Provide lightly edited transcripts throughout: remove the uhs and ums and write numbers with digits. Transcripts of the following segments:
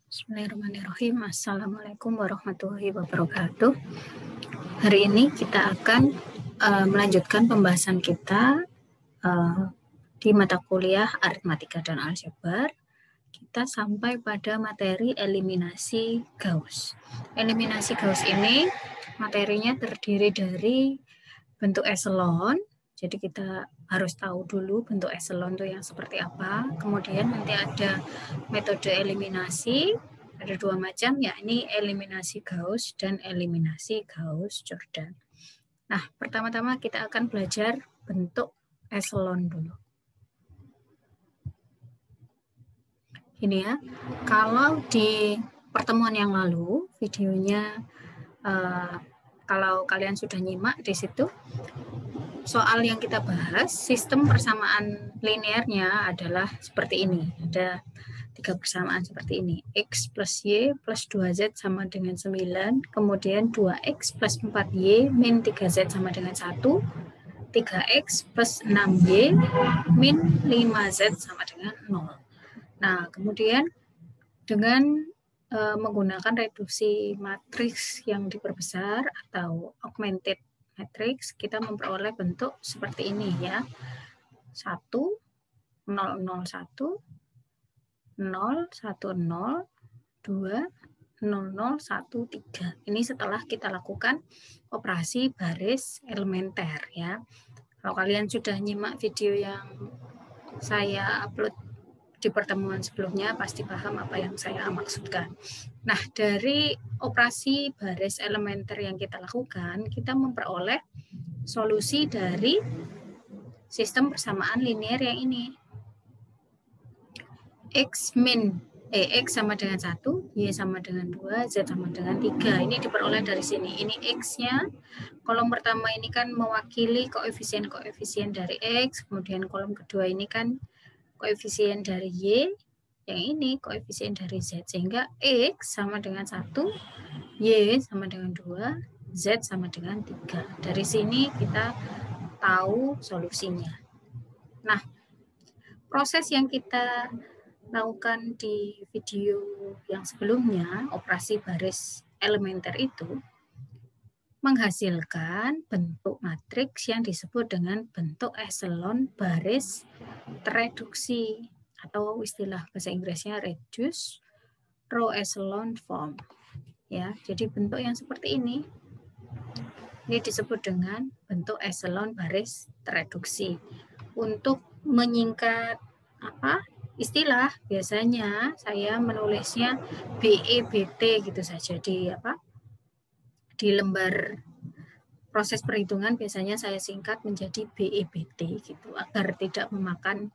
Bismillahirrahmanirrahim. Assalamualaikum warahmatullahi wabarakatuh. Hari ini kita akan melanjutkan pembahasan kita di mata kuliah Aritmatika dan Aljabar. Kita sampai pada materi eliminasi Gauss. Eliminasi Gauss ini materinya terdiri dari bentuk eselon. Jadi kita harus tahu dulu bentuk eselon itu yang seperti apa. Kemudian nanti ada metode eliminasi, ada dua macam, yakni eliminasi Gauss dan eliminasi Gauss-Jordan. Nah, pertama-tama kita akan belajar bentuk eselon dulu. Ini ya, kalau di pertemuan yang lalu, videonya kalau kalian sudah nyimak di situ, soal yang kita bahas, sistem persamaan linearnya adalah seperti ini. Ada 3 persamaan seperti ini. X plus Y plus 2Z sama dengan 9. Kemudian 2X plus 4Y min 3Z sama dengan 1. 3X plus 6Y min 5Z sama dengan 0. Nah, kemudian dengan menggunakan reduksi matriks yang diperbesar atau augmented matrix, kita memperoleh bentuk seperti ini ya. 1, 0, 0, 1, 0, 1, 0, 2, 0, 0, 1, 3. Ini setelah kita lakukan operasi baris elementer ya. Kalau kalian sudah nyimak video yang saya upload di pertemuan sebelumnya, pasti paham apa yang saya maksudkan. Nah, dari operasi baris elementer yang kita lakukan, kita memperoleh solusi dari sistem persamaan linear yang ini. X sama dengan 1, Y sama dengan 2, Z sama dengan 3. Ini diperoleh dari sini. Ini X-nya. Kolom pertama ini kan mewakili koefisien-koefisien dari X. Kemudian kolom kedua ini kan koefisien dari Y, yang ini koefisien dari Z. Sehingga X sama dengan 1, Y sama dengan 2, Z sama dengan 3. Dari sini kita tahu solusinya. Nah, proses yang kita lakukan di video yang sebelumnya, operasi baris elementer itu, menghasilkan bentuk matriks yang disebut dengan bentuk eselon baris tereduksi, atau istilah bahasa Inggrisnya reduced row echelon form. Ya, jadi bentuk yang seperti ini disebut dengan bentuk eselon baris tereduksi. Untuk menyingkat istilah, biasanya saya menulisnya BEBT gitu saja di di lembar proses perhitungan, biasanya saya singkat menjadi BEBT gitu agar tidak memakan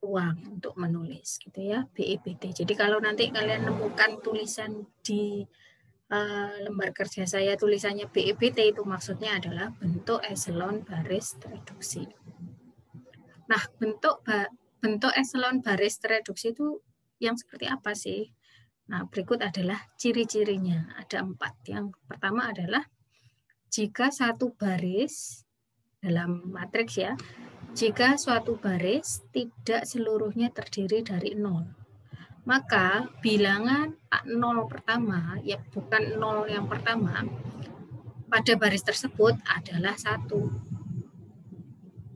ruang untuk menulis gitu ya, BEBT. Jadi kalau nanti kalian nemukan tulisan di lembar kerja saya tulisannya BEBT, itu maksudnya adalah bentuk eselon baris tereduksi. Nah, bentuk eselon baris tereduksi itu yang seperti apa sih? Nah, berikut adalah ciri-cirinya. Ada 4. Yang pertama adalah jika satu baris dalam matriks ya, jika suatu baris tidak seluruhnya terdiri dari 0, maka bilangan 0 pertama, ya bukan 0 yang pertama, pada baris tersebut adalah 1.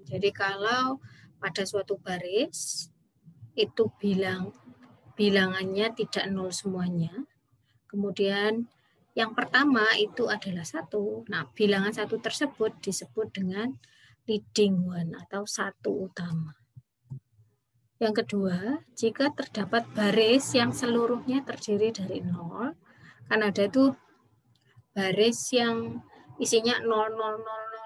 Jadi kalau pada suatu baris itu bilangannya tidak 0 semuanya, kemudian yang pertama itu adalah 1. Nah, bilangan 1 tersebut disebut dengan leading one atau 1 utama. Yang kedua, jika terdapat baris yang seluruhnya terdiri dari 0, kan ada itu baris yang isinya 0, 0,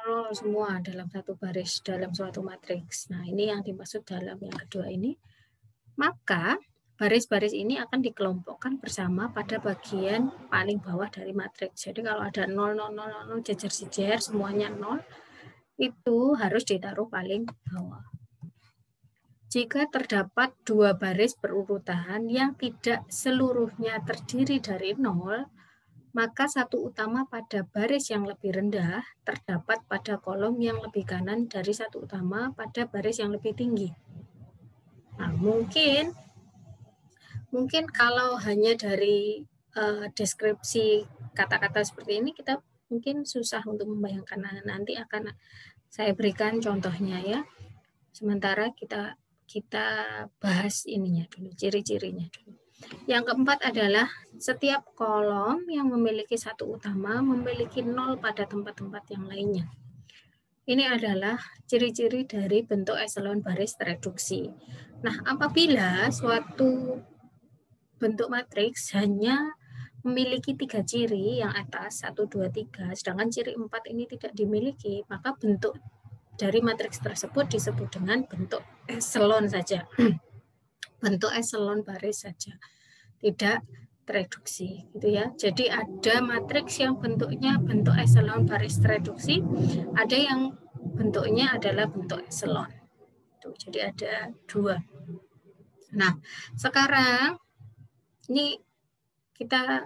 0, 0 semua dalam satu baris dalam suatu matriks. Nah, ini yang dimaksud dalam yang kedua ini. Maka baris-baris ini akan dikelompokkan bersama pada bagian paling bawah dari matriks. Jadi kalau ada 0, 0, 0, 0 jejer-jejer semuanya 0, itu harus ditaruh paling bawah. Jika terdapat 2 baris berurutan yang tidak seluruhnya terdiri dari 0, maka 1 utama pada baris yang lebih rendah terdapat pada kolom yang lebih kanan dari 1 utama pada baris yang lebih tinggi. Nah, mungkin Mungkin kalau hanya dari deskripsi kata-kata seperti ini kita mungkin susah untuk membayangkan. Nah, nanti akan saya berikan contohnya ya. Sementara kita bahas ininya dulu, ciri-cirinya dulu. Yang keempat adalah setiap kolom yang memiliki satu utama memiliki nol pada tempat-tempat yang lainnya. Ini adalah ciri-ciri dari bentuk eselon baris tereduksi. Nah, apabila suatu bentuk matriks hanya memiliki 3 ciri yang atas, 1, 2, 3, sedangkan ciri 4 ini tidak dimiliki, maka bentuk dari matriks tersebut disebut dengan bentuk eselon saja. Bentuk eselon baris saja, tidak tereduksi gitu ya. Jadi ada matriks yang bentuknya bentuk eselon baris tereduksi, ada yang bentuknya adalah bentuk eselon. Jadi ada 2. Nah, sekarang ini kita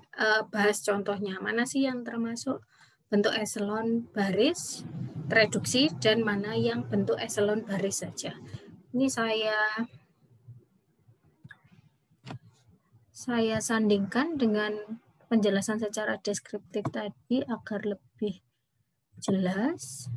bahas contohnya. Mana sih yang termasuk bentuk eselon baris tereduksi dan mana yang bentuk eselon baris saja. Ini saya sandingkan dengan penjelasan secara deskriptif tadi agar lebih jelas.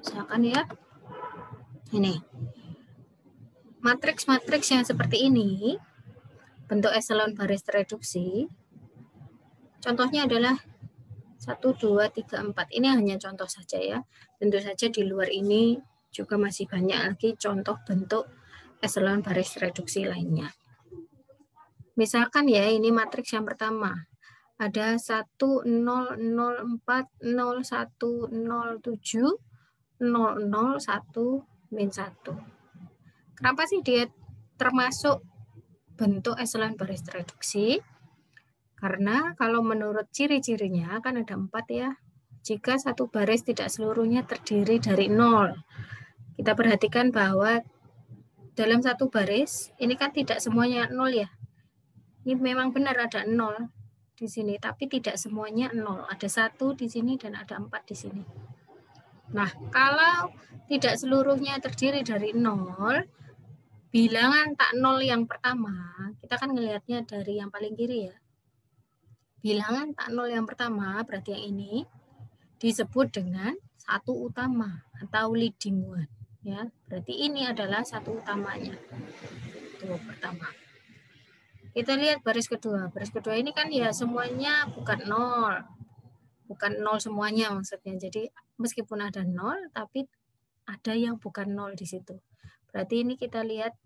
Misalkan ya, ini matriks-matriks yang seperti ini, bentuk eselon baris tereduksi, contohnya adalah 1, 2, 3, 4. Ini hanya contoh saja ya. Tentu saja di luar ini juga masih banyak lagi contoh bentuk eselon baris reduksi lainnya. Misalkan ya, ini matriks yang pertama. Ada 1, 0, 0, 4, 0, 1, 0, 7, 0, 0, 1, min 1. Kenapa sih dia termasuk bentuk eselon baris reduksi? Karena kalau menurut ciri-cirinya kan ada 4 ya. Jika satu baris tidak seluruhnya terdiri dari 0. Kita perhatikan bahwa dalam satu baris ini kan tidak semuanya 0 ya. Ini memang benar ada 0 di sini, tapi tidak semuanya 0. Ada 1 di sini dan ada 4 di sini. Nah, kalau tidak seluruhnya terdiri dari 0, bilangan tak 0 yang pertama, kita kan ngelihatnya dari yang paling kiri ya. Bilangan tak 0 yang pertama, berarti yang ini disebut dengan satu utama atau leading one. Ya, berarti ini adalah satu utamanya. Itu pertama. Kita lihat baris kedua. Baris kedua ini kan ya semuanya bukan 0. Bukan 0 semuanya maksudnya. Jadi meskipun ada 0, tapi ada yang bukan 0 di situ. Berarti ini kita lihat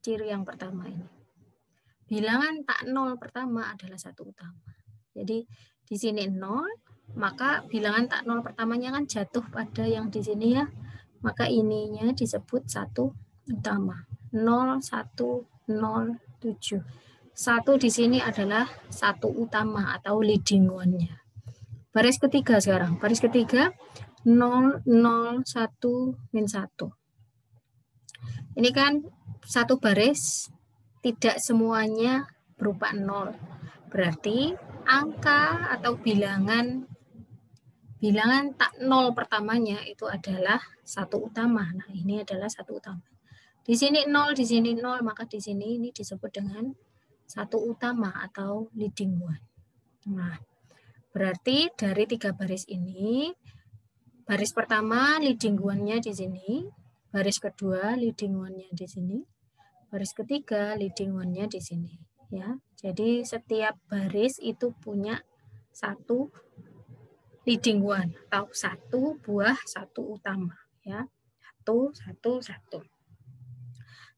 ciri yang pertama ini. Bilangan tak 0 pertama adalah satu utama. Jadi di sini 0, maka bilangan tak 0 pertamanya kan jatuh pada yang di sini ya. Maka ininya disebut satu utama. 0, 1, 0, 7. 1 di sini adalah satu utama atau leading one-nya. Baris ketiga sekarang. Baris ketiga 0, 0, 1, min 1. Ini kan satu baris tidak semuanya berupa 0. Berarti angka atau bilangan tak 0 pertamanya itu adalah satu utama. Nah, ini adalah satu utama. Di sini 0, di sini 0, maka di sini ini disebut dengan satu utama atau leading one. Nah, berarti dari 3 baris ini, baris pertama leading one-nya di sini, baris kedua leading one-nya di sini, baris ketiga leading one-nya di sini. Ya, jadi setiap baris itu punya satu leading one atau satu buah satu utama. Ya, satu.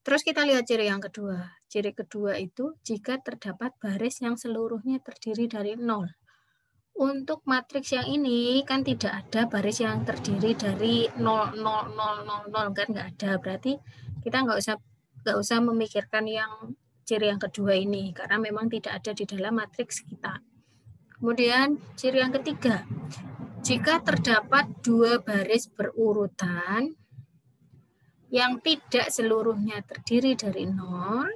Terus kita lihat ciri yang kedua. Ciri kedua itu jika terdapat baris yang seluruhnya terdiri dari 0. Untuk matriks yang ini kan tidak ada baris yang terdiri dari 0, 0, 0, 0, 0 kan nggak ada. Berarti kita nggak usah memikirkan yang ciri yang kedua ini karena memang tidak ada di dalam matriks kita. Kemudian ciri yang ketiga, jika terdapat 2 baris berurutan yang tidak seluruhnya terdiri dari 0,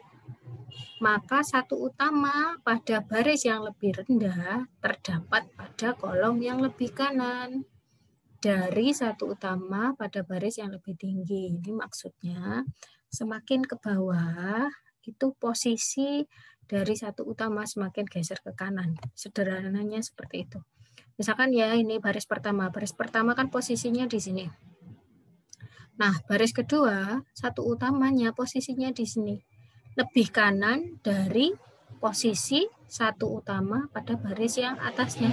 maka satu utama pada baris yang lebih rendah terdapat pada kolom yang lebih kanan dari satu utama pada baris yang lebih tinggi. Ini maksudnya semakin ke bawah itu posisi dari satu utama semakin geser ke kanan. Sederhananya seperti itu. Misalkan ya ini baris pertama kan posisinya di sini. Nah, baris kedua, satu utamanya posisinya di sini. Lebih kanan dari posisi satu utama pada baris yang atasnya.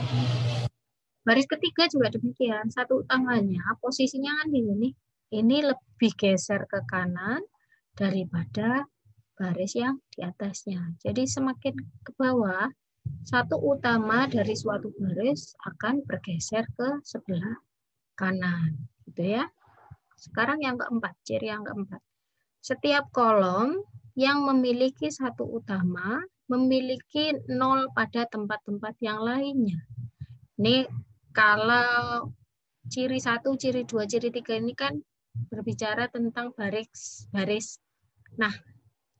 Baris ketiga juga demikian. Satu utamanya posisinya kan di sini. Ini lebih geser ke kanan daripada baris yang di atasnya. Jadi semakin ke bawah, satu utama dari suatu baris akan bergeser ke sebelah kanan. Gitu ya. Sekarang yang keempat, ciri yang keempat. Setiap kolom yang memiliki satu utama memiliki 0 pada tempat-tempat yang lainnya. Ini kalau ciri 1, ciri 2, ciri 3 ini kan berbicara tentang baris. Nah,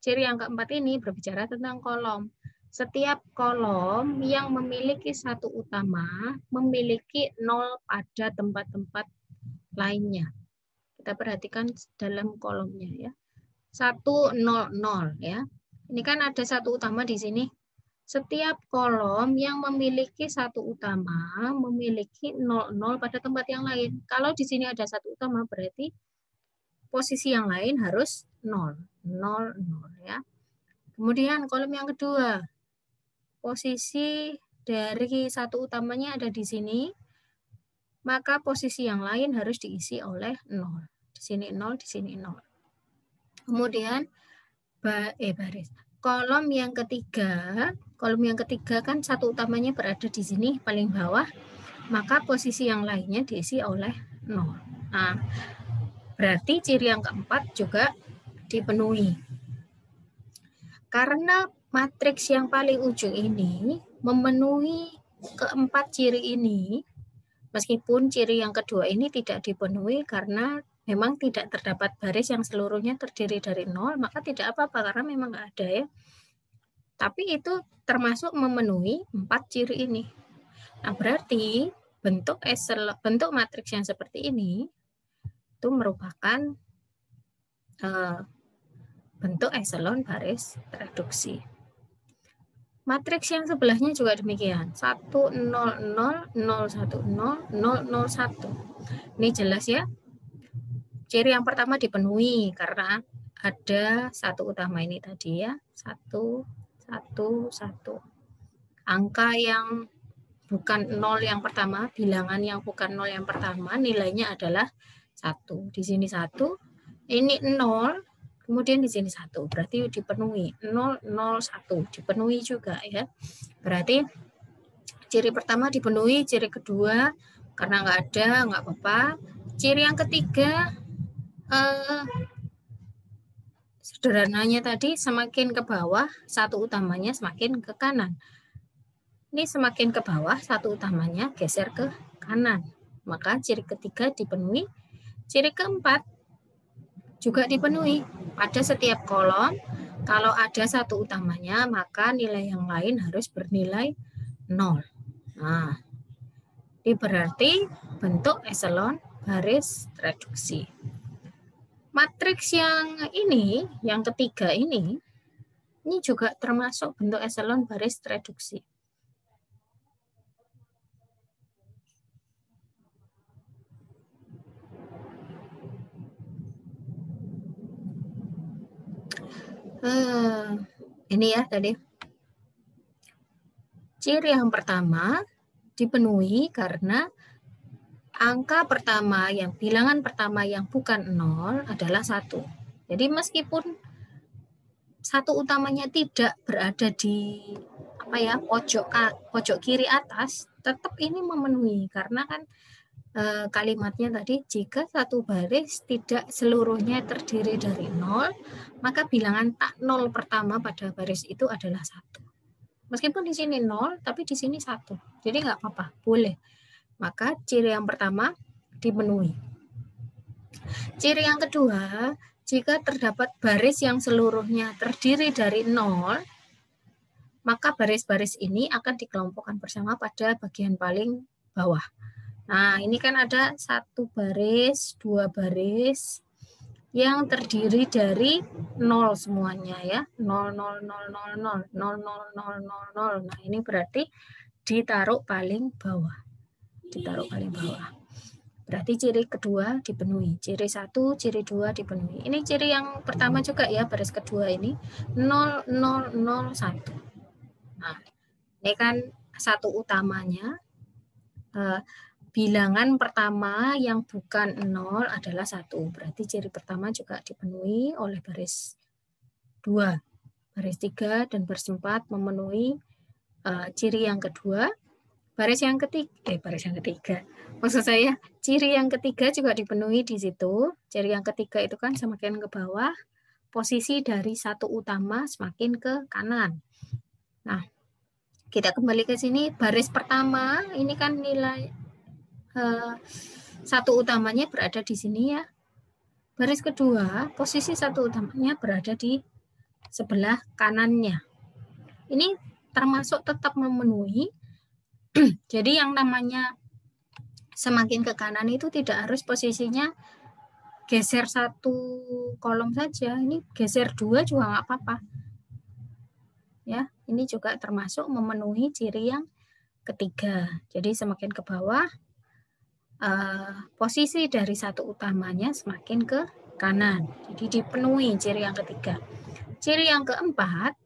ciri yang keempat ini berbicara tentang kolom. Setiap kolom yang memiliki satu utama memiliki 0 pada tempat-tempat lainnya. Kita perhatikan dalam kolomnya ya. 1, 0, 0 ya. Ini kan ada satu utama di sini. Setiap kolom yang memiliki satu utama memiliki 0, 0 pada tempat yang lain. Kalau di sini ada satu utama berarti posisi yang lain harus 0, 0, 0 ya. Kemudian kolom yang kedua. Posisi dari satu utamanya ada di sini. Maka posisi yang lain harus diisi oleh 0. Di sini 0, di sini 0. Kemudian baris. Kolom yang ketiga kan satu utamanya berada di sini paling bawah, maka posisi yang lainnya diisi oleh 0. Nah, berarti ciri yang keempat juga dipenuhi. Karena matriks yang paling ujung ini memenuhi keempat ciri ini, meskipun ciri yang kedua ini tidak dipenuhi karena memang tidak terdapat baris yang seluruhnya terdiri dari 0, maka tidak apa-apa karena memang nggak ada ya. Tapi itu termasuk memenuhi 4 ciri ini. Nah, berarti bentuk matriks yang seperti ini itu merupakan bentuk echelon baris reduksi. Matriks yang sebelahnya juga demikian. 1, 0, 0, 0, 1, 0, 0, 0, 1. Ini jelas ya. Ciri yang pertama dipenuhi karena ada satu utama ini tadi ya. 1, 1, 1. Angka yang bukan 0 yang pertama, bilangan yang bukan 0 yang pertama, nilainya adalah 1. Di sini 1, ini 0, kemudian di sini 1. Berarti dipenuhi. 0, 0, 1. Dipenuhi juga ya. Berarti ciri pertama dipenuhi, ciri kedua karena nggak ada, nggak apa-apa. Ciri yang ketiga, sederhananya tadi semakin ke bawah, satu utamanya semakin ke kanan. Ini semakin ke bawah, satu utamanya geser ke kanan. Maka ciri ketiga dipenuhi. Ciri keempat juga dipenuhi. Pada setiap kolom, kalau ada satu utamanya, maka nilai yang lain harus bernilai 0. Nah, ini berarti bentuk echelon baris reduksi. Matriks yang ini, yang ketiga ini juga termasuk bentuk echelon baris reduksi. Ini ya tadi. Ciri yang pertama dipenuhi karena angka pertama bilangan pertama yang bukan 0 adalah 1. Jadi meskipun satu utamanya tidak berada di pojok kiri atas, tetap ini memenuhi karena kan kalimatnya tadi jika satu baris tidak seluruhnya terdiri dari 0, maka bilangan tak 0 pertama pada baris itu adalah 1. Meskipun di sini 0, tapi di sini 1. Jadi nggak apa-apa, boleh. Maka ciri yang pertama dipenuhi. Ciri yang kedua, jika terdapat baris yang seluruhnya terdiri dari 0, maka baris-baris ini akan dikelompokkan bersama pada bagian paling bawah. Nah, ini kan ada 1 baris, 2 baris yang terdiri dari 0 semuanya ya. 0, 0, 0, 0, 0, 0, 0, 0, 0, 0. Nah, ini berarti ditaruh paling bawah. Ditaruh paling bawah. Berarti ciri kedua dipenuhi. Ciri 1, ciri 2 dipenuhi. Ini ciri yang pertama juga ya, baris kedua ini. 0, 0, 0, 1. Nah, ini kan satu utamanya. Bilangan pertama yang bukan 0 adalah 1. Berarti ciri pertama juga dipenuhi oleh baris 2. Baris 3 dan baris 4 memenuhi ciri yang kedua. Baris yang ketiga. Maksud saya, ciri yang ketiga juga dipenuhi di situ. Ciri yang ketiga itu kan semakin ke bawah, posisi dari satu utama semakin ke kanan. Nah, kita kembali ke sini. Baris pertama, ini kan nilai satu utamanya berada di sini ya. Baris kedua, posisi satu utamanya berada di sebelah kanannya. Ini termasuk tetap memenuhi. Jadi yang namanya semakin ke kanan itu tidak harus posisinya geser 1 kolom saja. Ini geser 2 juga nggak apa-apa. Ya, ini juga termasuk memenuhi ciri yang ketiga. Jadi semakin ke bawah, posisi dari satu utamanya semakin ke kanan. Jadi dipenuhi ciri yang ketiga. Ciri yang keempat,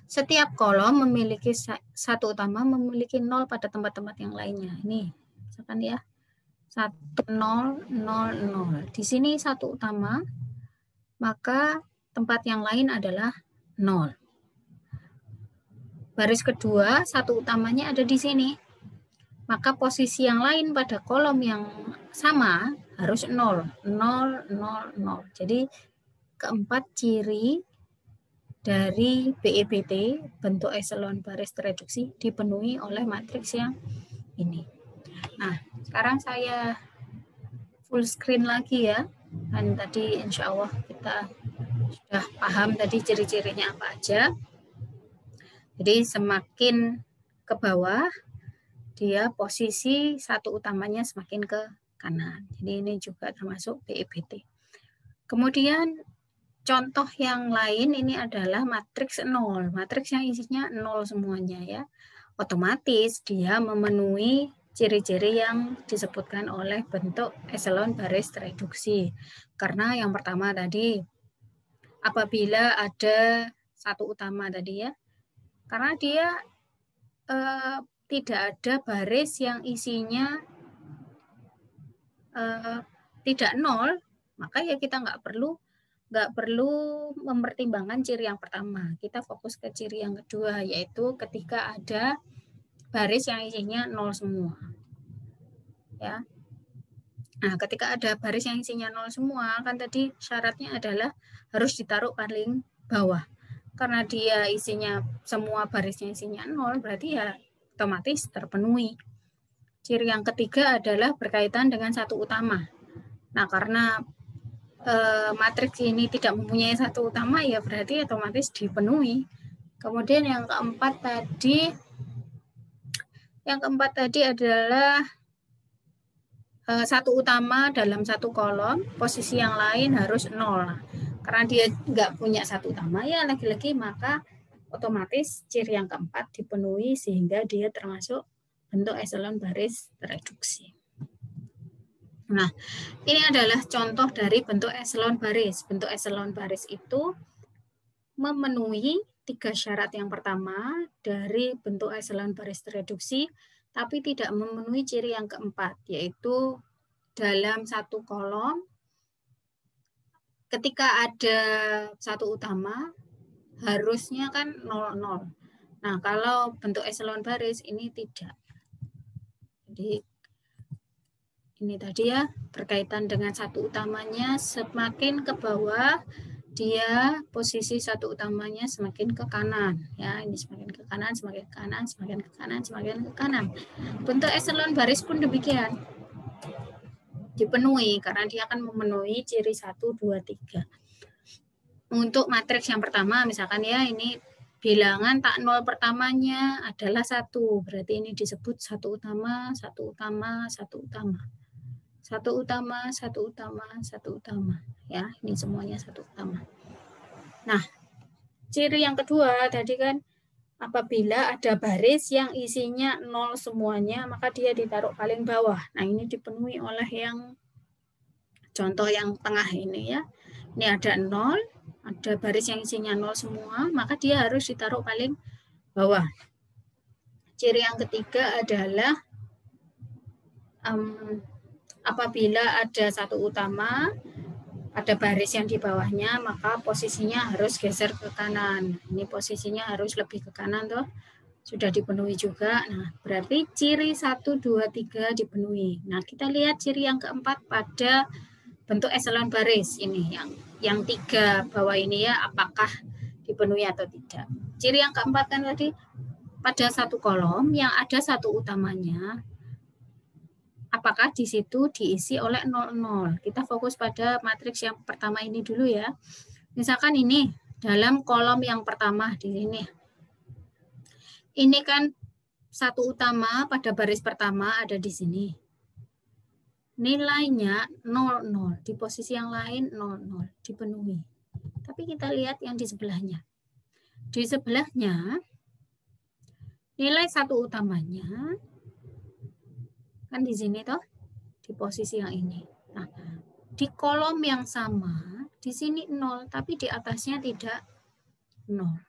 setiap kolom memiliki satu utama memiliki 0 pada tempat-tempat yang lainnya. Ini, misalkan ya, 1, 0, 0, 0. Di sini satu utama, maka tempat yang lain adalah 0. Baris kedua, satu utamanya ada di sini. Maka posisi yang lain pada kolom yang sama harus 0. 0, 0, 0. Jadi keempat ciri dari BEBT, bentuk eselon baris tereduksi, dipenuhi oleh matriks yang ini. Nah, sekarang saya full screen lagi ya. Dan tadi insya Allah kita sudah paham tadi ciri-cirinya apa aja. Jadi semakin ke bawah, dia posisi satu utamanya semakin ke kanan. Jadi ini juga termasuk BEBT. Kemudian contoh yang lain ini adalah matriks 0. Matriks yang isinya 0 semuanya ya. Otomatis dia memenuhi ciri-ciri yang disebutkan oleh bentuk eselon baris tereduksi. Karena yang pertama tadi, apabila ada satu utama tadi ya, karena dia tidak ada baris yang isinya tidak 0, maka ya kita nggak perlu mempertimbangkan ciri yang pertama. Kita fokus ke ciri yang kedua, yaitu ketika ada baris yang isinya 0 semua. Ya. Nah, ketika ada baris yang isinya 0 semua, kan tadi syaratnya adalah harus ditaruh paling bawah. Karena dia isinya semua barisnya isinya 0, berarti ya otomatis terpenuhi. Ciri yang ketiga adalah berkaitan dengan satu utama. Nah, karena matriks ini tidak mempunyai satu utama, ya berarti otomatis dipenuhi. Kemudian yang keempat tadi adalah satu utama dalam satu kolom, posisi yang lain harus 0. Karena dia nggak punya satu utama, ya lagi-lagi maka otomatis ciri yang keempat dipenuhi sehingga dia termasuk bentuk eselon baris tereduksi. Nah, ini adalah contoh dari bentuk eselon baris. Bentuk eselon baris itu memenuhi 3 syarat yang pertama dari bentuk eselon baris tereduksi, tapi tidak memenuhi ciri yang keempat, yaitu dalam satu kolom, ketika ada satu utama, harusnya kan 0, 0. Nah, kalau bentuk eselon baris ini tidak. Jadi, ini tadi ya, berkaitan dengan satu utamanya, semakin ke bawah, dia posisi satu utamanya semakin ke kanan. Ya, ini semakin ke kanan, semakin ke kanan, semakin ke kanan, semakin ke kanan. Bentuk eselon baris pun demikian. Dipenuhi, karena dia akan memenuhi ciri 1, 2, 3. Untuk matriks yang pertama, misalkan ya, ini bilangan tak nol pertamanya adalah 1. Berarti ini disebut 1 utama, 1 utama, 1 utama. 1 utama, 1 utama, 1 utama. Ya, ini semuanya 1 utama. Nah, ciri yang kedua tadi kan apabila ada baris yang isinya 0 semuanya, maka dia ditaruh paling bawah. Nah, ini dipenuhi oleh yang contoh yang tengah ini ya. Ini ada 0, ada baris yang isinya 0 semua, maka dia harus ditaruh paling bawah. Ciri yang ketiga adalah apabila ada 1 utama, ada baris yang di bawahnya, maka posisinya harus geser ke kanan. Ini posisinya harus lebih ke kanan tuh. Sudah dipenuhi juga. Nah, berarti ciri 1, 2, 3 dipenuhi. Nah, kita lihat ciri yang keempat pada bentuk eselon baris ini yang 3 bawah ini ya, apakah dipenuhi atau tidak. Ciri yang keempat kan tadi pada satu kolom yang ada 1 utamanya, apakah di situ diisi oleh 00. Kita fokus pada matriks yang pertama ini dulu ya. Misalkan ini dalam kolom yang pertama di sini. Ini kan 1 utama pada baris pertama ada di sini. Nilainya 00, di posisi yang lain 00, dipenuhi. Tapi kita lihat yang di sebelahnya. Di sebelahnya, nilai 1 utamanya, kan di sini toh, di posisi yang ini. Nah, di kolom yang sama, di sini 0, tapi di atasnya tidak 0.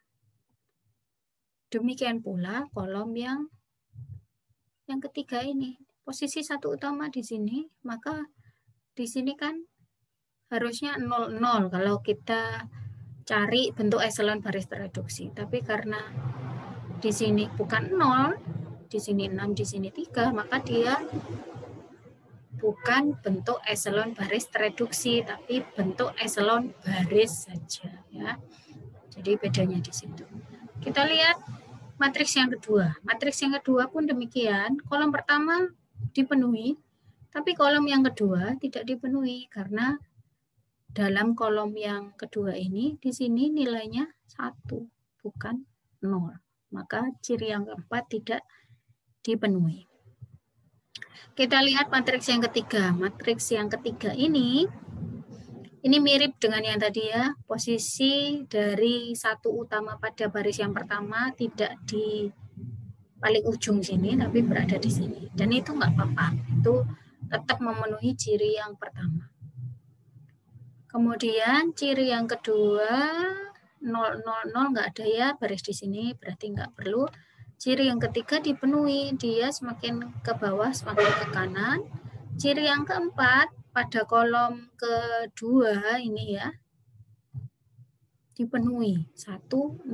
Demikian pula kolom yang ketiga ini. Posisi 1 utama di sini, maka di sini kan harusnya 00 kalau kita cari bentuk eselon baris tereduksi. Tapi karena di sini bukan 0, di sini 6, di sini 3, maka dia bukan bentuk eselon baris tereduksi, tapi bentuk eselon baris saja ya. Jadi bedanya di situ. Kita lihat matriks yang kedua. Matriks yang kedua pun demikian. Kolom pertama dipenuhi, tapi kolom yang kedua tidak dipenuhi karena dalam kolom yang kedua ini di sini nilainya 1, bukan 0. Maka ciri yang keempat tidak dipenuhi. Kita lihat matriks yang ketiga. Matriks yang ketiga ini mirip dengan yang tadi ya. Posisi dari 1 utama pada baris yang pertama tidak di paling ujung sini, tapi berada di sini. Dan itu nggak apa-apa. Itu tetap memenuhi ciri yang pertama. Kemudian ciri yang kedua 000 nggak ada ya baris di sini, berarti nggak perlu. Ciri yang ketiga dipenuhi, dia semakin ke bawah semakin ke kanan. Ciri yang keempat pada kolom kedua ini ya dipenuhi 100.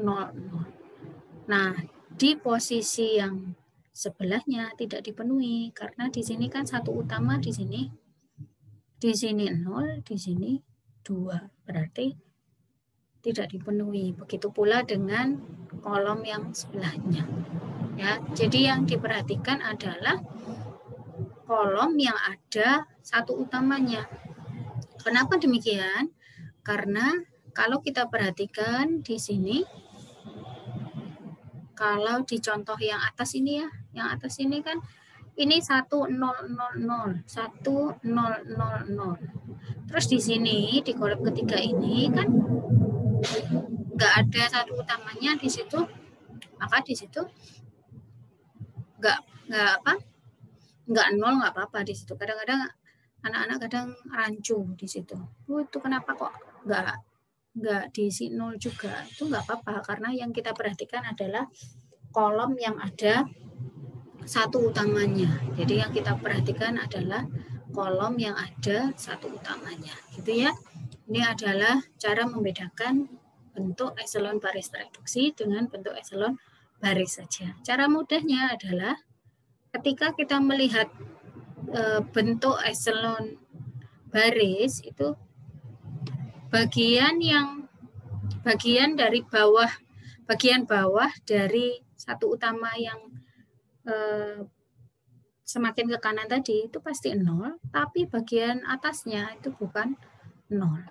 Nah, di posisi yang sebelahnya tidak dipenuhi karena di sini kan 1 utama di sini 0, di sini 2, berarti tidak dipenuhi. Begitu pula dengan kolom yang sebelahnya. Ya, jadi yang diperhatikan adalah kolom yang ada 1 utamanya. Kenapa demikian? Karena kalau kita perhatikan di sini, kalau di contoh yang atas ini ya, yang atas ini kan ini 1000, 1000. Terus di sini di kolom ketiga ini kan nggak ada 1 utamanya di situ, maka di situ nggak 0 nggak apa-apa di situ. Kadang-kadang anak-anak kadang rancu di situ. Itu kenapa kok nggak diisi 0 juga? Itu nggak apa-apa karena yang kita perhatikan adalah kolom yang ada 1 utamanya. Jadi yang kita perhatikan adalah kolom yang ada 1 utamanya. Gitu ya. Ini adalah cara membedakan bentuk eselon baris tereduksi dengan bentuk eselon baris saja. Cara mudahnya adalah ketika kita melihat bentuk eselon baris itu bagian dari bawah, bagian bawah dari 1 utama yang semakin ke kanan tadi itu pasti 0, tapi bagian atasnya itu bukan 0.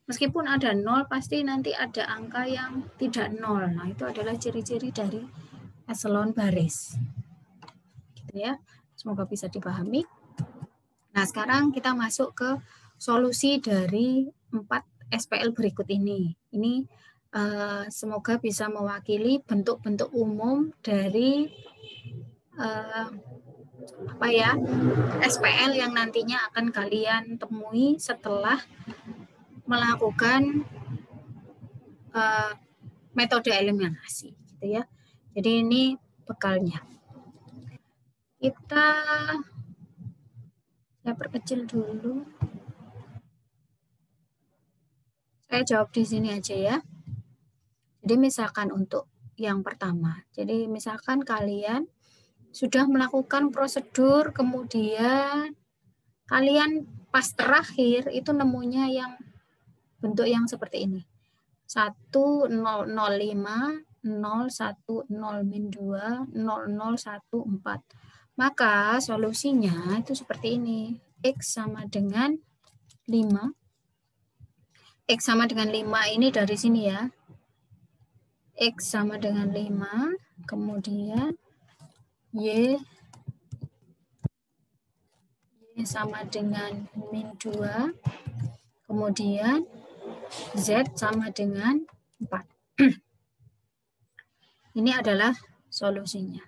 Meskipun ada 0, pasti nanti ada angka yang tidak 0. Nah, itu adalah ciri-ciri dari eselon baris. Gitu ya. Semoga bisa dipahami. Nah, sekarang kita masuk ke solusi dari 4 SPL berikut ini. Ini semoga bisa mewakili bentuk-bentuk umum dari SPL yang nantinya akan kalian temui setelah melakukan metode eliminasi, gitu ya. Jadi ini bekalnya. Saya perkecil dulu. Saya jawab di sini aja ya. Jadi misalkan untuk yang pertama, jadi misalkan kalian sudah melakukan prosedur, kemudian kalian pas terakhir itu nemunya yang bentuk yang seperti ini. 1005, 0102, 0014. Maka solusinya itu seperti ini. X sama dengan 5. X sama dengan 5 ini dari sini ya. X sama dengan 5, kemudian Y sama dengan min 2, kemudian Z sama dengan 4. Ini adalah solusinya.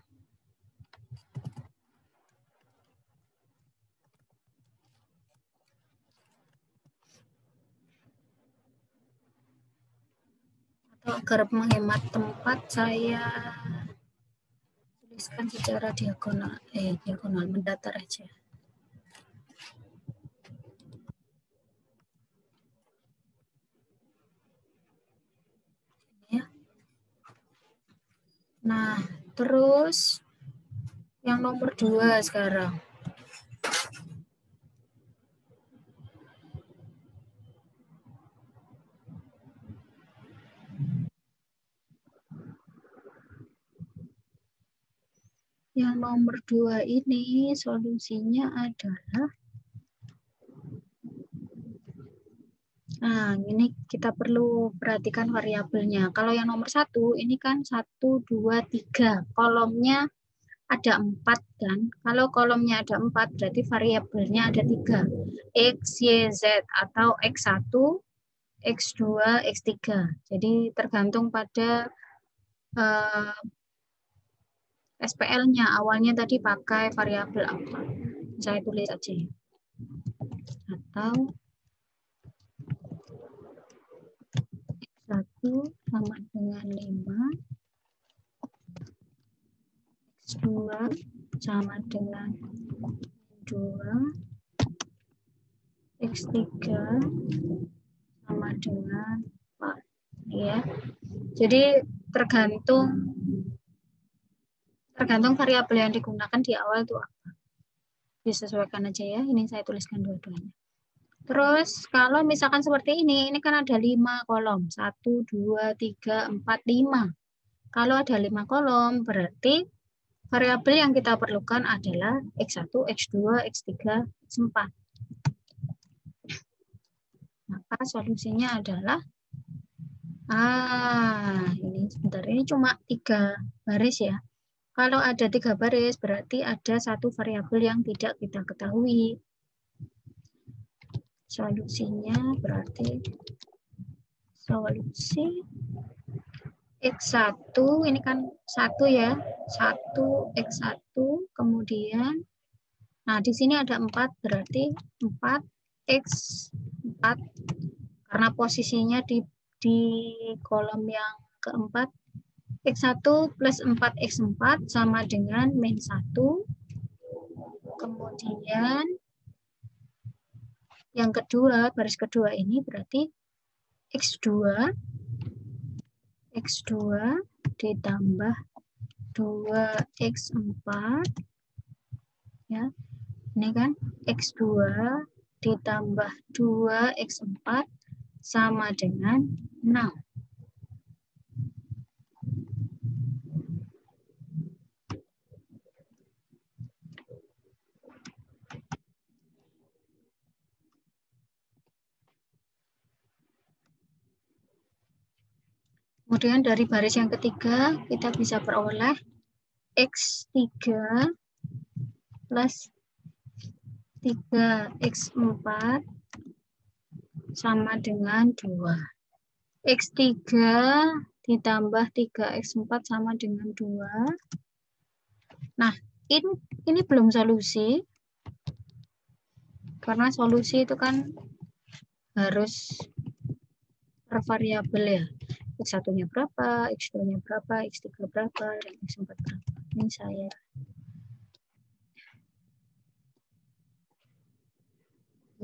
Atau agar menghemat tempat, saya tuliskan secara diagonal mendatar aja. Ya. Nah, terus yang nomor 2 sekarang. Yang nomor 2 ini solusinya adalah, nah ini kita perlu perhatikan variabelnya. Kalau yang nomor 1 ini kan 1, 2, 3. Kolomnya ada 4 kan. Kalau kolomnya ada 4 berarti variabelnya ada 3. X, Y, Z atau X1, X2, X3. Jadi tergantung pada SPL-nya. Awalnya tadi pakai variabel apa. Saya tulis aja. Atau X1 sama dengan 5. X2 sama dengan 2. X3 sama dengan 4. Ya. Jadi tergantung variabel yang digunakan di awal itu apa. Disesuaikan aja ya. Ini saya tuliskan dua-duanya. Terus kalau misalkan seperti ini kan ada 5 kolom. 1, 2, 3, 4, 5. Kalau ada 5 kolom, berarti variabel yang kita perlukan adalah X1, X2, X3, X4. Maka solusinya adalah, ini sebentar, ini cuma 3 baris ya. Kalau ada 3 baris, berarti ada satu variabel yang tidak kita ketahui. Solusinya berarti solusi X1, ini kan 1 ya. 1, X1, kemudian, nah di sini ada 4, berarti 4, X4, karena posisinya di kolom yang keempat, X1 plus 4X4 sama dengan min 1. Kemudian yang kedua, baris kedua ini berarti X2 ditambah 2X4. Ya. Ini kan X2 ditambah 2X4 sama dengan 6. Kemudian dari baris yang ketiga, kita bisa peroleh X3 plus 3X4 sama dengan 2. X3 ditambah 3X4 sama dengan 2. Nah, ini belum solusi. Karena solusi itu kan harus per variabel ya. X1-nya berapa, X2-nya berapa, X3 berapa, dan X4 berapa. Ini saya.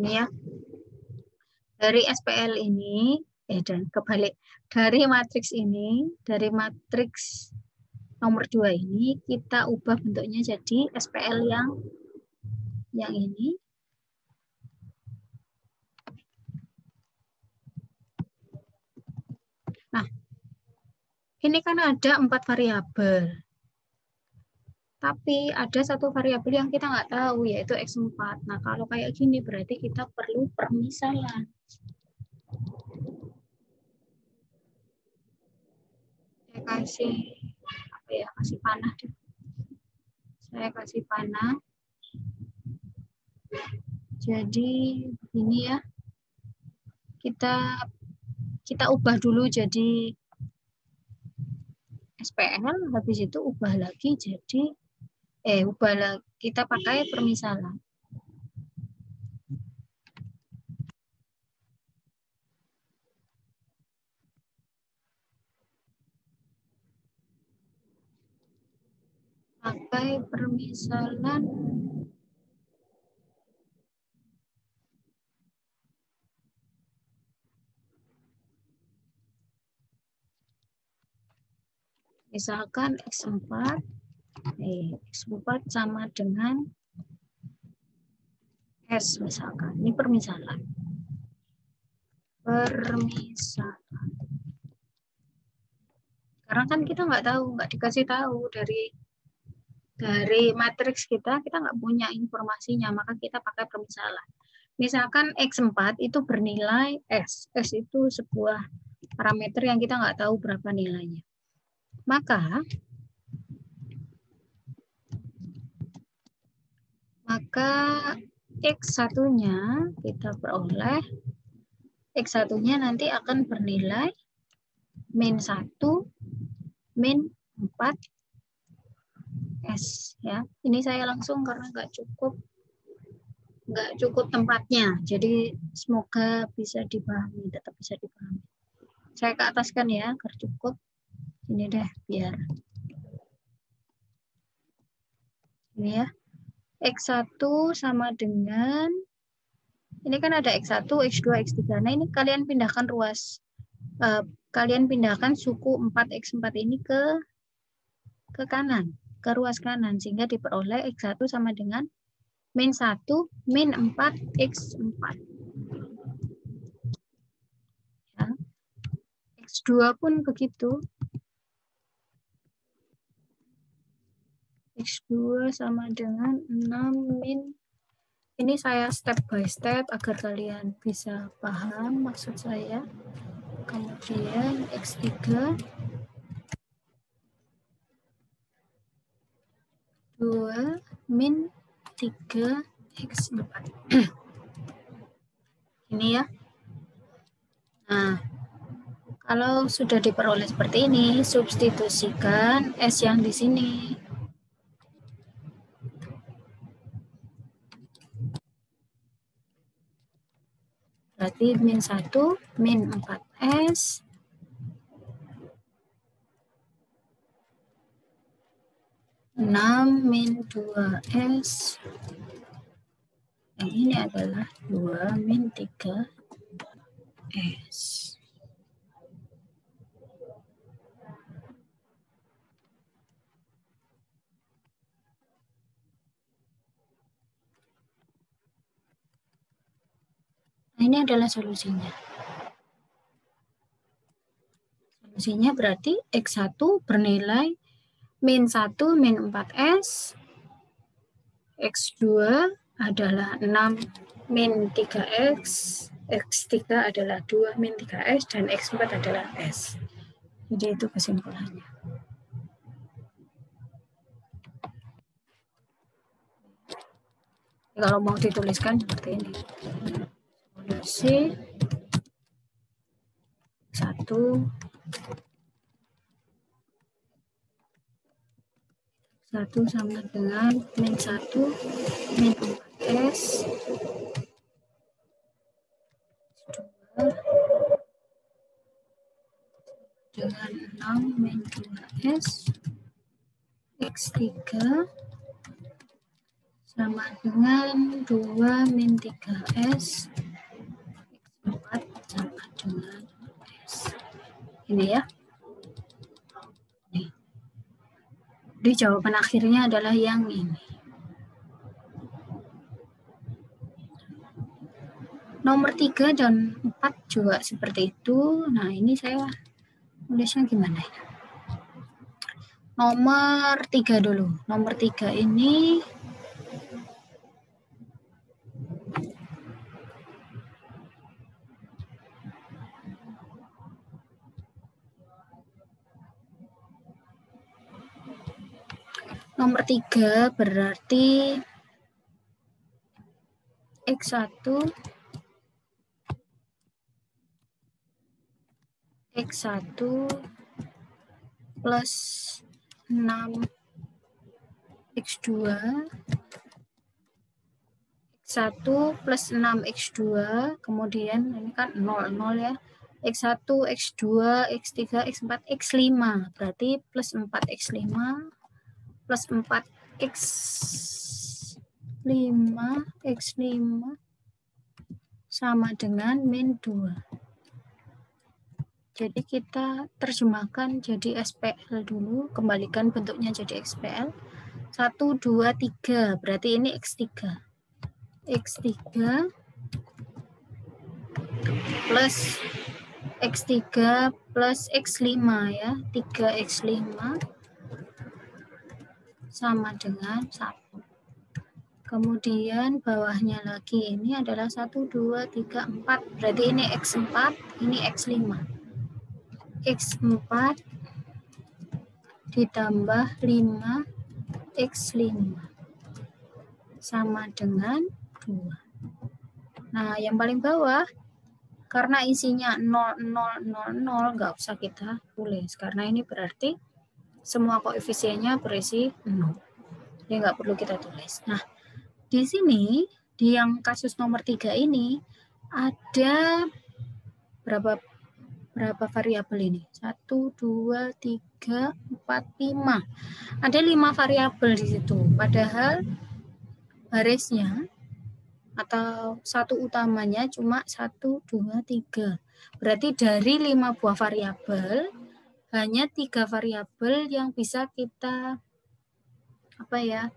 Ini ya. Dari SPL ini, dan kebalik. Dari matriks ini, dari matriks nomor 2 ini, kita ubah bentuknya jadi SPL yang ini. Nah, ini kan ada 4 variabel. Tapi ada satu variabel yang kita nggak tahu, yaitu X4. Nah, kalau kayak gini berarti kita perlu permisalan. Saya kasih apa ya, kasih panah deh. Saya kasih panah. Jadi ini ya. Kita ubah dulu jadi SPL, habis itu ubah lagi jadi kita pakai permisalan. Pakai permisalan misalkan X4 sama dengan S misalkan. Ini permisalan. Karena kan kita nggak dikasih tahu dari matriks kita nggak punya informasinya, maka kita pakai permisalan. Misalkan X4 itu bernilai S. S itu sebuah parameter yang kita nggak tahu berapa nilainya. Maka X1-nya kita peroleh, X1-nya nanti akan bernilai min 1, min 4 S. Ya. Ini saya langsung karena nggak cukup tempatnya. Jadi semoga bisa dipahami, tetap bisa dipahami. Saya ke ataskan ya, agar cukup. Ini deh, biar. Ini ya. X1 sama dengan, ini kan ada X1, X2, X3. Nah, ini kalian pindahkan kalian pindahkan suku 4X4 ini ke kanan, ke ruas kanan, sehingga diperoleh X1 sama dengan min 1, min 4X4. Ya. X2 pun begitu. X2 sama dengan 6 min. Ini saya step by step agar kalian bisa paham maksud saya. Kemudian X3 2 min 3X4. Ini ya. Nah, kalau sudah diperoleh seperti ini, substitusikan S yang di sini. Berarti min 1, min 4S, min 2S, yang ini adalah 2 min 3S. Nah, ini adalah solusinya. Solusinya berarti X1 bernilai min 1, min 4S, X2 adalah 6 min 3X, X3 adalah 2 min 3S, dan X4 adalah S. Jadi itu kesimpulannya. Kalau mau dituliskan seperti ini. Solusi 1 sama dengan min 1 min 4S 2 dengan 6 min 2S X3 sama dengan 2 min 3S X4 sama dengan S. Ini ya. Nih. Jadi jawaban akhirnya adalah yang ini. Nomor 3 dan 4 juga seperti itu. Nah, ini saya nulisnya gimana ya? Nomor 3 dulu. Nomor 3 ini nomor 3 berarti X1 plus 6 X2 X1 plus 6 X2 kemudian ini kan 0 ya X1 X2 X3 X4 X5 berarti plus 4 X5 plus 4 X5 sama dengan min 2. Jadi kita terjemahkan jadi SPL dulu, kembalikan bentuknya jadi SPL. 1, 2, 3, berarti ini X3. X3 plus X3 plus X5 ya, 3X5 sama dengan 1. Kemudian bawahnya lagi ini adalah 1, 2, 3, 4, berarti ini X4, ini X5. X4 ditambah 5 X5 sama dengan 2. Nah, yang paling bawah, karena isinya 0, 0, 0, 0, nggak usah kita tulis. Karena ini berarti semua koefisiennya berisi 0. Jadi nggak perlu kita tulis. Nah, di sini, di yang kasus nomor 3 ini, ada berapa variabel ini? 1, 2, 3, 4, 5. Ada 5 variabel di situ. Padahal barisnya atau satu utamanya cuma 1, 2, 3. Berarti dari 5 buah variabel, hanya 3 variabel yang bisa kita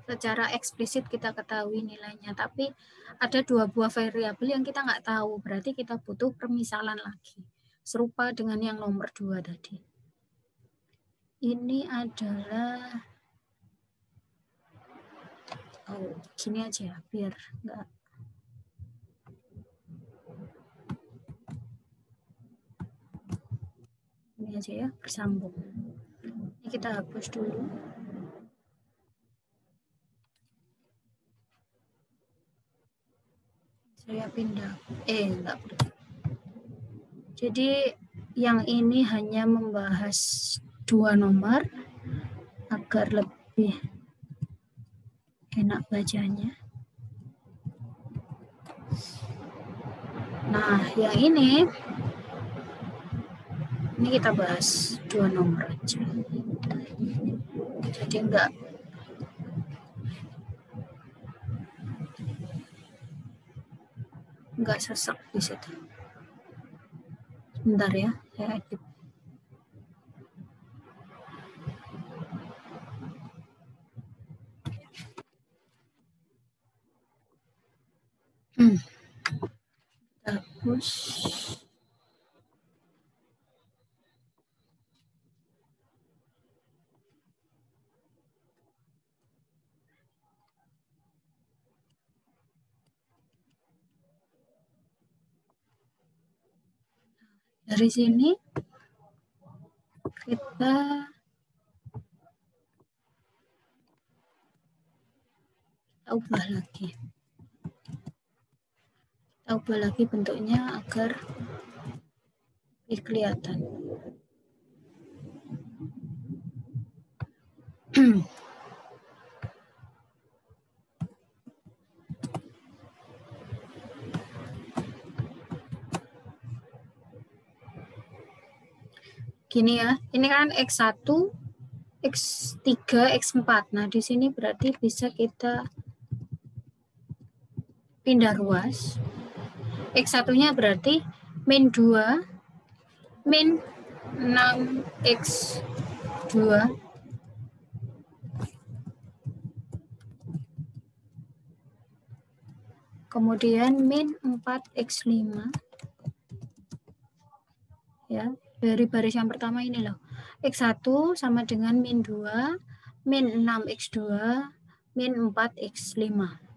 secara eksplisit kita ketahui nilainya. Tapi ada 2 buah variabel yang kita nggak tahu. Berarti kita butuh permisalan lagi. Serupa dengan yang nomor 2 tadi. Ini adalah gini aja biar enggak. Ini aja ya, bersambung. Ini kita hapus dulu. Saya pindah. Enggak. Jadi yang ini hanya membahas 2 nomor agar lebih enak bacanya. Nah, yang ini kita bahas 2 nomor aja. Jadi enggak sesek di situ. Bentar ya, saya edit. Hapus. Dari sini Kita ubah lagi. Kita ubah lagi bentuknya agar lebih kelihatan. Gini ya, ini kan X1, X3, X4. Nah, di sini berarti bisa kita pindah ruas. X1-nya berarti min 2, min 6X2, kemudian min 4X5, ya, dari baris yang pertama ini loh. X1 sama dengan min 2, min 6X2, min 4X5.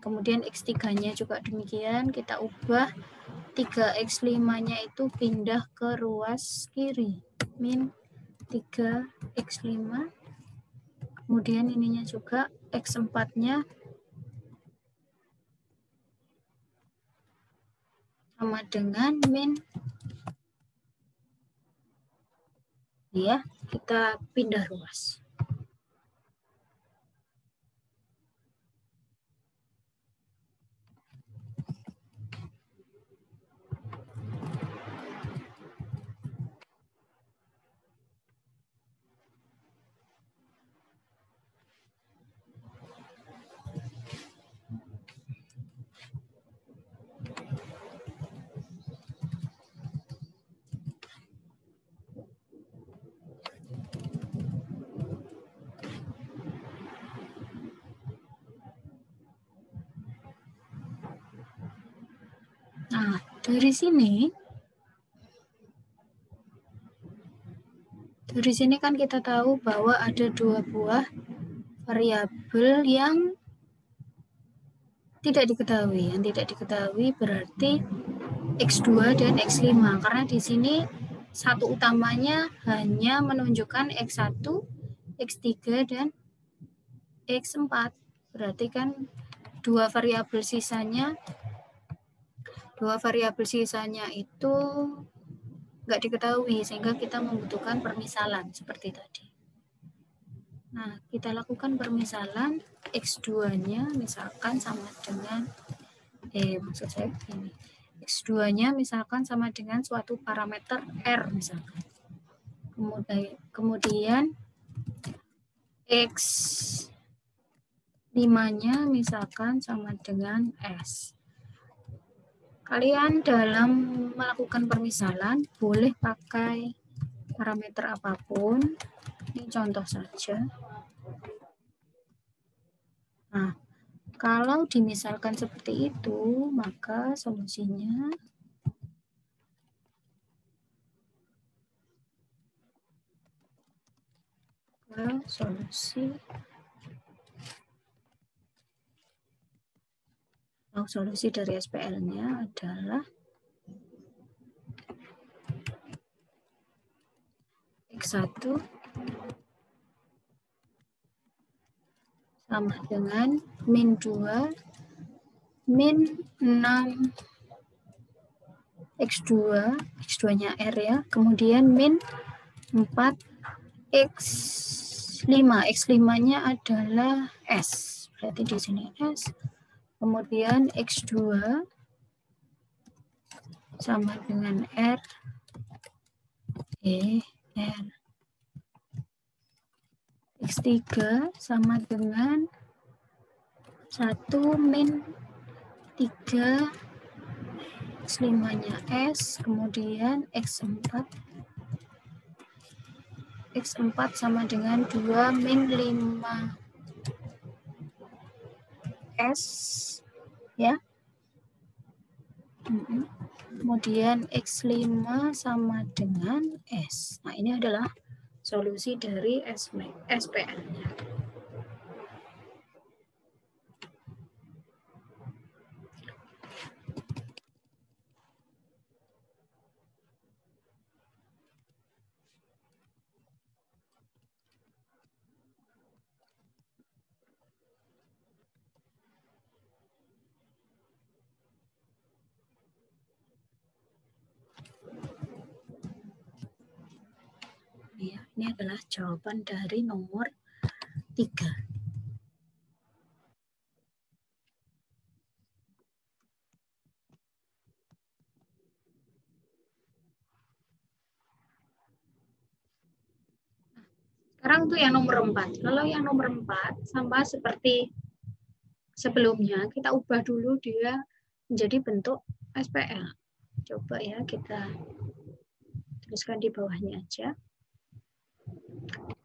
Kemudian X3-nya juga demikian, kita ubah 3X5-nya itu pindah ke ruas kiri, min 3X5. Kemudian ininya juga X4-nya sama dengan min, ya, kita pindah ruas. Nah, dari sini kan kita tahu bahwa ada dua buah variabel yang tidak diketahui. Yang tidak diketahui berarti X2 dan X5. Karena di sini satu utamanya hanya menunjukkan X1, X3, dan X4. Berarti kan dua variabel sisanya itu nggak diketahui, sehingga kita membutuhkan permisalan seperti tadi. Nah, kita lakukan permisalan. X2-nya misalkan sama dengan maksud saya ini. X2-nya misalkan sama dengan suatu parameter R misalkan. Kemudian X5-nya misalkan sama dengan S. Kalian dalam melakukan permisalan boleh pakai parameter apapun. Ini contoh saja. Nah, kalau dimisalkan seperti itu, maka solusinya solusi dari SPL-nya adalah X1 sama dengan min 2, min 6 X2, X2-nya R ya, kemudian min 4 X5, X5-nya adalah S, berarti di sini S, kemudian X2 sama dengan R, R, X3 sama dengan 1 min 3, X5-nya S, kemudian X4 sama dengan 2 min 5 S, ya. Kemudian X5 sama dengan S. Nah, ini adalah solusi dari SPL-nya. Ini adalah jawaban dari nomor 3. Sekarang untuk yang nomor 4. Kalau yang nomor 4 sama seperti sebelumnya, kita ubah dulu dia menjadi bentuk SPL. Coba ya kita tuliskan di bawahnya aja.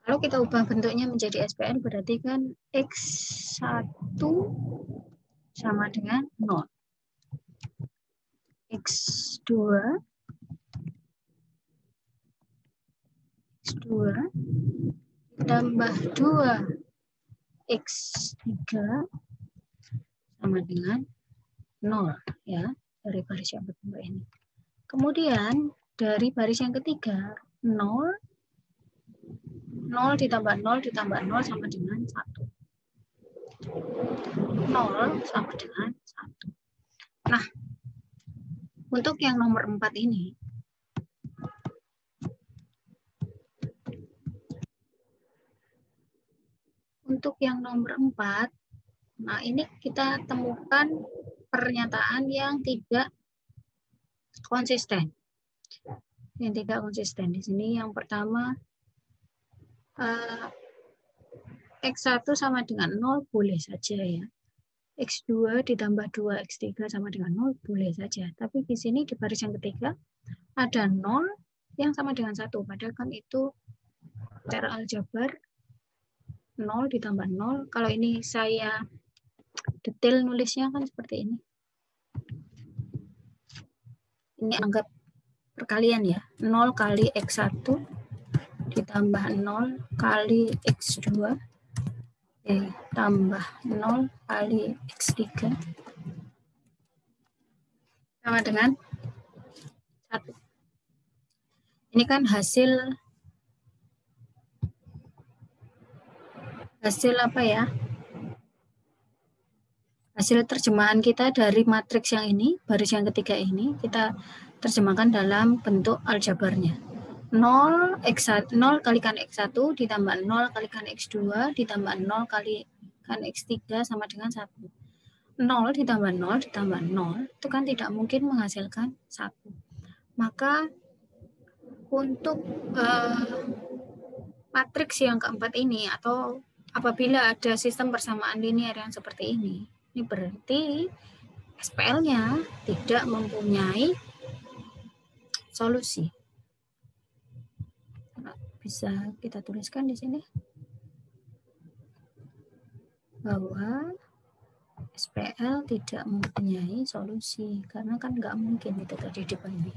Kalau kita ubah bentuknya menjadi SPL berarti kan X1 sama dengan 0. X2 ditambah 2 X3 sama dengan 0 ya, dari baris yang kedua ini. Kemudian dari baris yang ketiga 0 ditambah 0 ditambah 0 sama dengan 1. 0 sama dengan 1. Nah, untuk yang nomor 4 ini, untuk yang nomor 4, nah ini kita temukan pernyataan yang tidak konsisten. Yang tidak konsisten di sini yang pertama, X1 sama dengan 0 boleh saja ya. X2 ditambah 2 X3 sama dengan 0 boleh saja. Tapi di sini di baris yang ketiga ada 0 yang sama dengan 1. Padahal kan itu secara aljabar 0 ditambah 0. Kalau ini saya detail nulisnya kan seperti ini. Ini anggap perkalian ya. 0 kali X1 ditambah 0 kali X2 tambah 0 kali X3 sama dengan 1. Ini kan hasil apa ya? Hasil terjemahan kita dari matriks yang ini, baris yang ketiga ini, kita terjemahkan dalam bentuk aljabarnya. 0 kalikan X1 ditambah 0 kalikan X2 ditambah 0 kalikan X3 sama dengan 1. 0 ditambah 0 ditambah 0 itu kan tidak mungkin menghasilkan 1. Maka untuk matriks yang keempat ini, atau apabila ada sistem persamaan linier yang seperti ini berarti SPL-nya tidak mempunyai solusi. Bisa kita tuliskan di sini bahwa SPL tidak mempunyai solusi karena kan nggak mungkin itu tadi dipenuhi.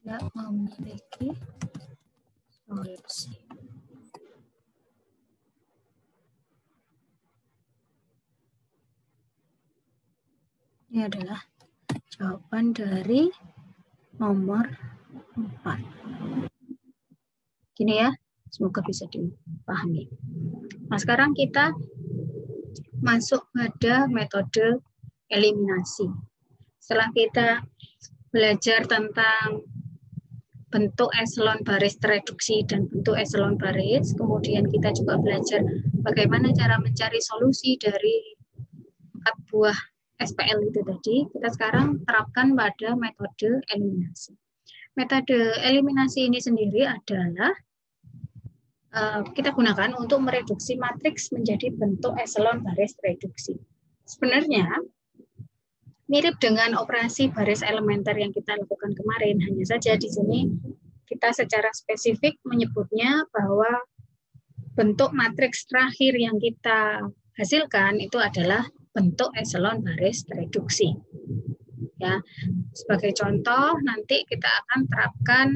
Tidak memiliki solusi. Ini adalah jawaban dari nomor 4. Gini ya, semoga bisa dipahami. Nah, sekarang kita masuk pada metode eliminasi. Setelah kita belajar tentang bentuk eselon baris tereduksi dan bentuk eselon baris, kemudian kita juga belajar bagaimana cara mencari solusi dari 4 buah SPL itu tadi. Kita sekarang terapkan pada metode eliminasi. Metode eliminasi ini sendiri adalah kita gunakan untuk mereduksi matriks menjadi bentuk eselon baris reduksi. Sebenarnya mirip dengan operasi baris elementer yang kita lakukan kemarin, hanya saja di sini kita secara spesifik menyebutnya bahwa bentuk matriks terakhir yang kita hasilkan itu adalah bentuk eselon baris reduksi. Ya, sebagai contoh nanti kita akan terapkan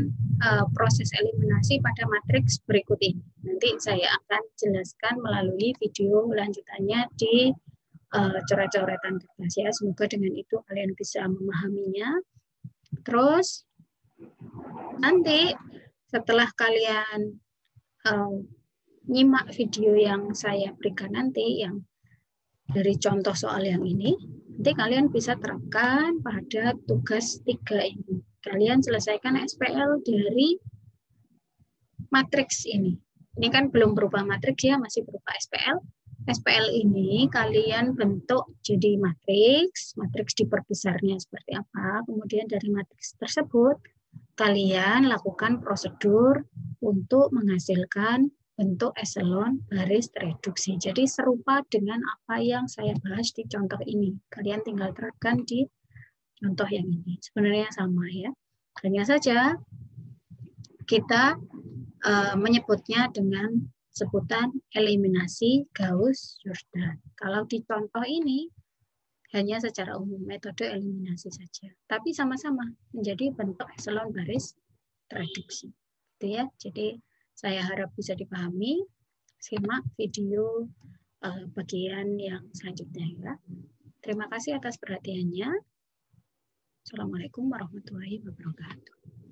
proses eliminasi pada matriks berikut ini. Nanti saya akan jelaskan melalui video lanjutannya di coret-coretan kertas ya. Semoga dengan itu kalian bisa memahaminya. Terus nanti setelah kalian nyimak video yang saya berikan nanti yang dari contoh soal yang ini, nanti kalian bisa terapkan pada tugas 3 ini. Kalian selesaikan SPL dari matriks ini. Ini kan belum berupa matriks ya, masih berupa SPL. SPL ini kalian bentuk jadi matriks, matriks diperbesarnya seperti apa. Kemudian dari matriks tersebut kalian lakukan prosedur untuk menghasilkan bentuk eselon baris tereduksi. Jadi serupa dengan apa yang saya bahas di contoh ini. Kalian tinggal terapkan di contoh yang ini. Sebenarnya sama ya. Hanya saja kita menyebutnya dengan sebutan eliminasi Gauss-Jordan. Kalau di contoh ini hanya secara umum metode eliminasi saja, tapi sama-sama menjadi bentuk eselon baris tereduksi. Gitu ya. Jadi saya harap bisa dipahami. Simak video bagian yang selanjutnya ya. Terima kasih atas perhatiannya. Assalamualaikum warahmatullahi wabarakatuh.